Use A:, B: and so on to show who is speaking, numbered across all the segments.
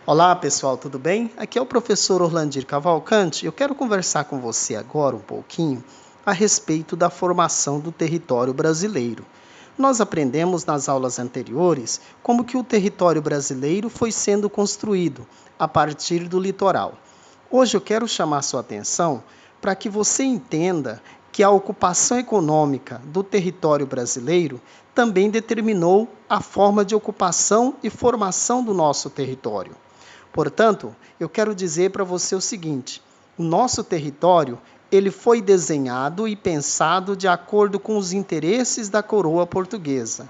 A: Olá pessoal, tudo bem? Aqui é o professor Orlandir Cavalcante. Eu quero conversar com você agora um pouquinho a respeito da formação do território brasileiro. Nós aprendemos nas aulas anteriores como que o território brasileiro foi sendo construído a partir do litoral. Hoje eu quero chamar sua atenção para que você entenda que a ocupação econômica do território brasileiro também determinou a forma de ocupação e formação do nosso território. Portanto, eu quero dizer para você o seguinte: o nosso território ele foi desenhado e pensado de acordo com os interesses da coroa portuguesa.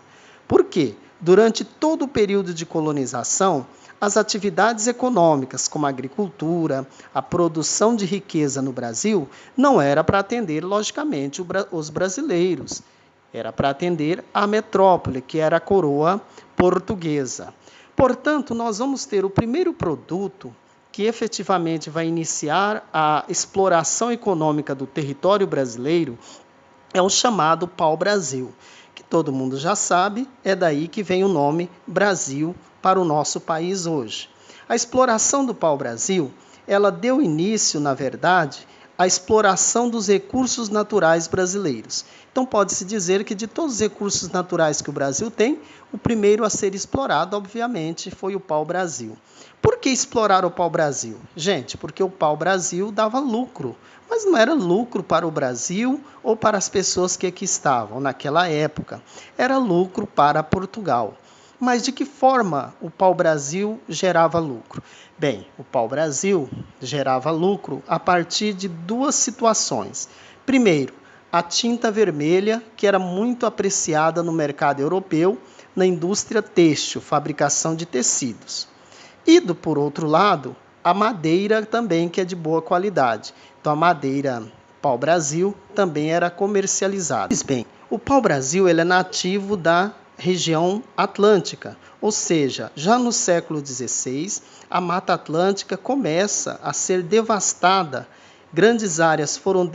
A: Por quê? Durante todo o período de colonização, as atividades econômicas, como a agricultura, a produção de riqueza no Brasil, não era para atender, logicamente, os brasileiros. Era para atender a metrópole, que era a coroa portuguesa. Portanto, nós vamos ter o primeiro produto que efetivamente vai iniciar a exploração econômica do território brasileiro, é o chamado pau-brasil, que todo mundo já sabe, é daí que vem o nome Brasil para o nosso país hoje. A exploração do pau-brasil, ela deu início, na verdade, à exploração dos recursos naturais brasileiros. Então pode-se dizer que de todos os recursos naturais que o Brasil tem, o primeiro a ser explorado, obviamente, foi o pau-brasil. Por que explorar o pau-brasil? Gente, porque o pau-brasil dava lucro, mas não era lucro para o Brasil ou para as pessoas que aqui estavam naquela época. Era lucro para Portugal. Mas de que forma o pau-brasil gerava lucro? Bem, o pau-brasil gerava lucro a partir de duas situações. Primeiro, a tinta vermelha, que era muito apreciada no mercado europeu, na indústria têxtil, fabricação de tecidos. E, por outro lado, a madeira também, que é de boa qualidade. Então, a madeira pau-brasil também era comercializada. Pois bem, o pau-brasil ele é nativo da região atlântica, ou seja, já no século XVI, a Mata Atlântica começa a ser devastada, grandes áreas foram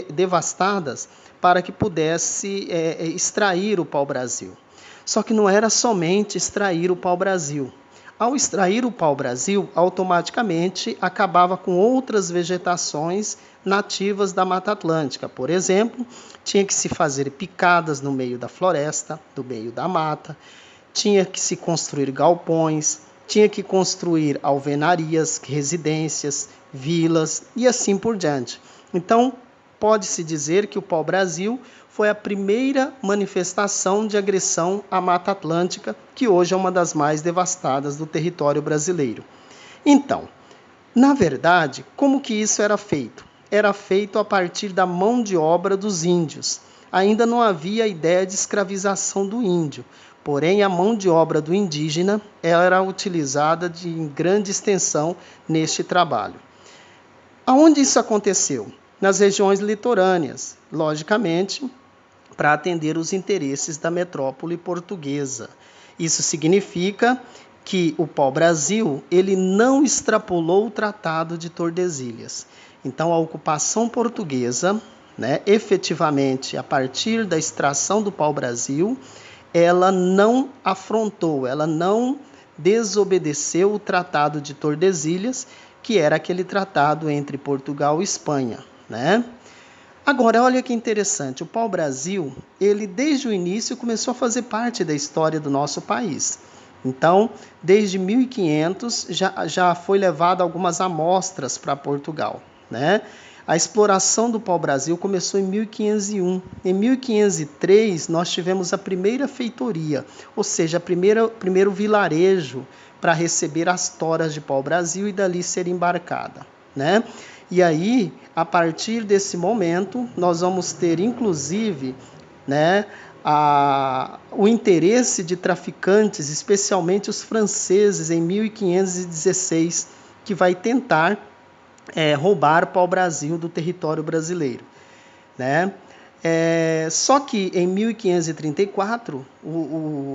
A: devastadas para que pudesse extrair o pau-brasil. Só que não era somente extrair o pau-brasil. Ao extrair o pau-brasil, automaticamente acabava com outras vegetações nativas da Mata Atlântica. Por exemplo, tinha que se fazer picadas no meio da floresta, no meio da mata, tinha que se construir galpões, tinha que construir alvenarias, residências, vilas e assim por diante. Então, pode-se dizer que o pau-brasil foi a primeira manifestação de agressão à Mata Atlântica, que hoje é uma das mais devastadas do território brasileiro. Então, na verdade, como que isso era feito? Era feito a partir da mão de obra dos índios. Ainda não havia a ideia de escravização do índio, porém a mão de obra do indígena era utilizada em grande extensão neste trabalho. Aonde isso aconteceu? Nas regiões litorâneas, logicamente, para atender os interesses da metrópole portuguesa. Isso significa que o pau-brasil ele não extrapolou o Tratado de Tordesilhas. Então, a ocupação portuguesa, efetivamente, a partir da extração do pau-brasil, ela não afrontou, ela não desobedeceu o Tratado de Tordesilhas, que era aquele tratado entre Portugal e Espanha, Agora, olha que interessante, o pau-brasil, ele desde o início começou a fazer parte da história do nosso país. Então, desde 1500 já foi levado algumas amostras para Portugal, A exploração do pau-brasil começou em 1501. Em 1503, nós tivemos a primeira feitoria, ou seja, o primeiro vilarejo para receber as toras de pau-brasil e dali ser embarcada, E aí, a partir desse momento, nós vamos ter, inclusive, o interesse de traficantes, especialmente os franceses, em 1516, que vai tentar roubar pau-brasil do território brasileiro, Só que em 1534,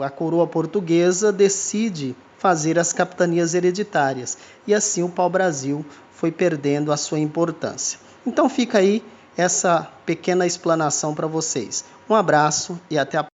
A: a coroa portuguesa decide fazer as capitanias hereditárias e assim o pau-brasil foi perdendo a sua importância. Então fica aí essa pequena explanação para vocês. Um abraço e até a próxima.